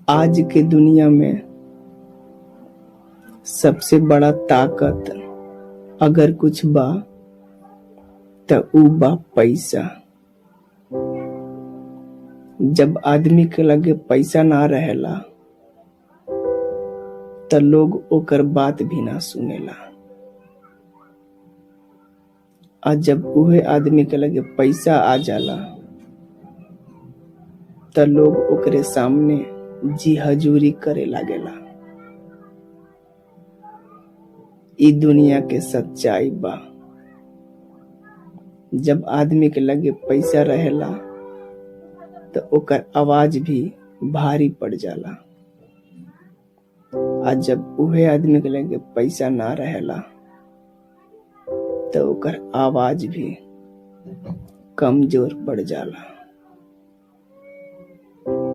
आज के दुनिया में सबसे बड़ा ताकत अगर कुछ बा त ऊ बा पैसा। जब आदमी के लगे पैसा ना रहेला त लोग ओकर बात भी ना सुनेला, आ जब उहे आदमी के लगे पैसा आ जाला त लोग ओकरे सामने जी हजूरी करे लागेला। ई दुनिया के सच्चाई बा। जब आदमी के लगे पैसा रहेला तो ओकर आवाज भी भारी पड़ जाला, आ जब उहे आदमी के लगे पैसा ना रहेला तो ओकर आवाज भी कमजोर पड़ जाला।